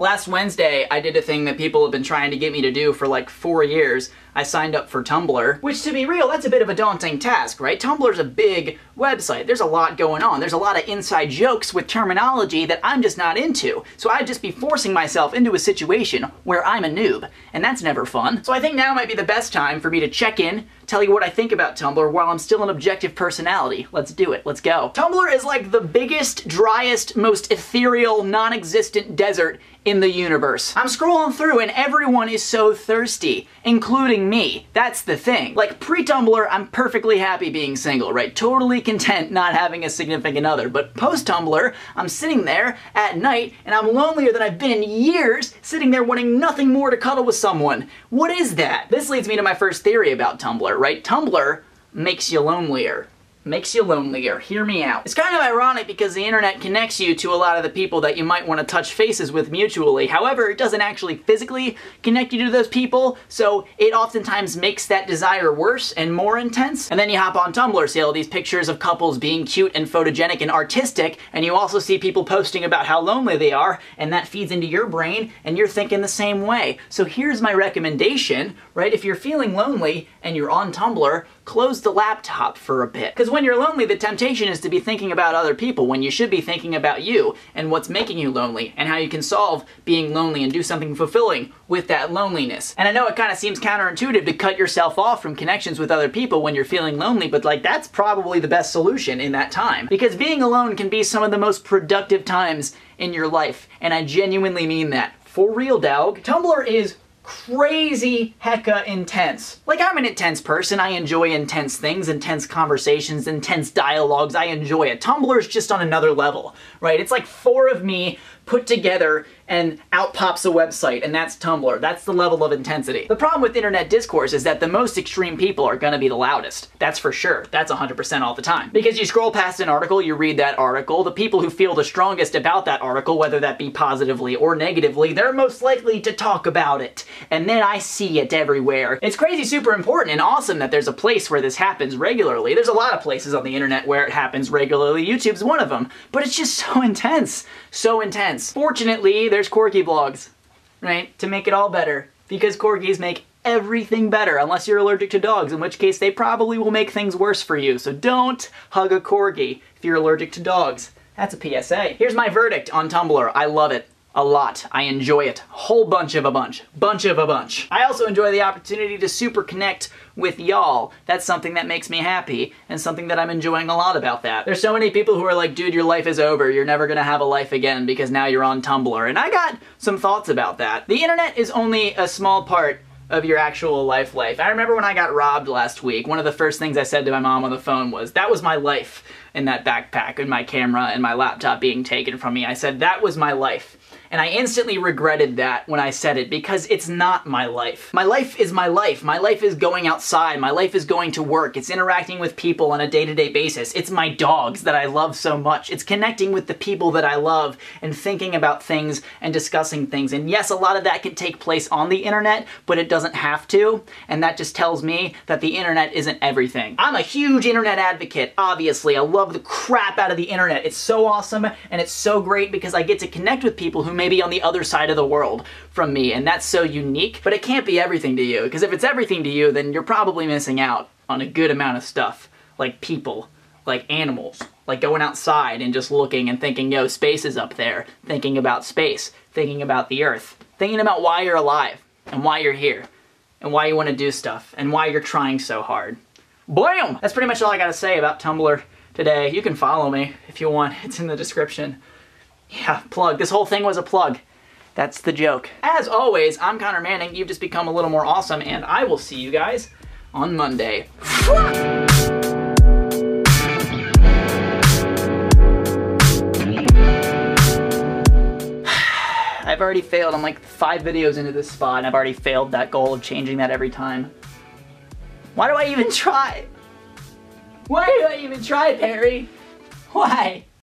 Last Wednesday, I did a thing that people have been trying to get me to do for like 4 years. I signed up for Tumblr, which to be real, that's a bit of a daunting task, right? Tumblr's a big website. There's a lot going on. There's a lot of inside jokes with terminology that I'm just not into. So I'd just be forcing myself into a situation where I'm a noob, and that's never fun. So I think now might be the best time for me to check in, tell you what I think about Tumblr while I'm still an objective personality. Let's do it. Let's go. Tumblr is like the biggest, driest, most ethereal, non-existent desert in the universe. I'm scrolling through and everyone is so thirsty, including me. That's the thing. Like pre-Tumblr, I'm perfectly happy being single, right? Totally content not having a significant other. But post-Tumblr, I'm sitting there at night and I'm lonelier than I've been in years, sitting there wanting nothing more to cuddle with someone. What is that? This leads me to my first theory about Tumblr, right? Tumblr makes you lonelier. Makes you lonelier. Hear me out. It's kind of ironic because the internet connects you to a lot of the people that you might want to touch faces with mutually. However, it doesn't actually physically connect you to those people, so it oftentimes makes that desire worse and more intense. And then you hop on Tumblr, see all these pictures of couples being cute and photogenic and artistic, and you also see people posting about how lonely they are, and that feeds into your brain, and you're thinking the same way. So here's my recommendation, right? If you're feeling lonely and you're on Tumblr, close the laptop for a bit. Because when you're lonely, the temptation is to be thinking about other people when you should be thinking about you and what's making you lonely and how you can solve being lonely and do something fulfilling with that loneliness. And I know it kind of seems counterintuitive to cut yourself off from connections with other people when you're feeling lonely, but like that's probably the best solution in that time. Because being alone can be some of the most productive times in your life. And I genuinely mean that. For real, dog. Tumblr is crazy hecka intense. Like, I'm an intense person. I enjoy intense things, intense conversations, intense dialogues. I enjoy it. Tumblr's just on another level, right? It's like 4 of me put together and out pops a website, and that's Tumblr. That's the level of intensity. The problem with internet discourse is that the most extreme people are gonna be the loudest. That's for sure. That's 100% all the time. Because you scroll past an article, you read that article, the people who feel the strongest about that article, whether that be positively or negatively, they're most likely to talk about it. And then I see it everywhere. It's crazy super important and awesome that there's a place where this happens regularly. There's a lot of places on the internet where it happens regularly. YouTube's one of them. But it's just so intense. So intense. Fortunately, there's corgi blogs, right? To make it all better. Because corgis make everything better, unless you're allergic to dogs, in which case they probably will make things worse for you. So don't hug a corgi if you're allergic to dogs. That's a PSA. Here's my verdict on Tumblr. I love it. A lot. I enjoy it. Whole bunch of a bunch. Bunch of a bunch. I also enjoy the opportunity to super connect with y'all. That's something that makes me happy, and something that I'm enjoying a lot about that. There's so many people who are like, dude, your life is over. You're never gonna have a life again because now you're on Tumblr. And I got some thoughts about that. The internet is only a small part of your actual life. I remember when I got robbed last week, one of the first things I said to my mom on the phone was, that was my life in that backpack, and my camera and my laptop being taken from me. I said, that was my life. And I instantly regretted that when I said it, because it's not my life. My life is my life. My life is going outside. My life is going to work. It's interacting with people on a day-to-day basis. It's my dogs that I love so much. It's connecting with the people that I love and thinking about things and discussing things. And yes, a lot of that can take place on the internet, but it doesn't have to. And that just tells me that the internet isn't everything. I'm a huge internet advocate, obviously. I love the crap out of the internet. It's so awesome and it's so great because I get to connect with people who maybe on the other side of the world from me, and that's so unique. But it can't be everything to you, because if it's everything to you, then you're probably missing out on a good amount of stuff, like people, like animals, like going outside and just looking and thinking, yo, space is up there, thinking about space, thinking about the earth, thinking about why you're alive, and why you're here, and why you want to do stuff, and why you're trying so hard. Blam! That's pretty much all I gotta say about Tumblr today. You can follow me if you want, it's in the description. Yeah, plug. This whole thing was a plug. That's the joke. As always, I'm Connor Manning. You've just become a little more awesome, and I will see you guys on Monday. I've already failed. I'm like 5 videos into this spot, and I've already failed that goal of changing that every time. Why do I even try? Why do I even try, Perry? Why?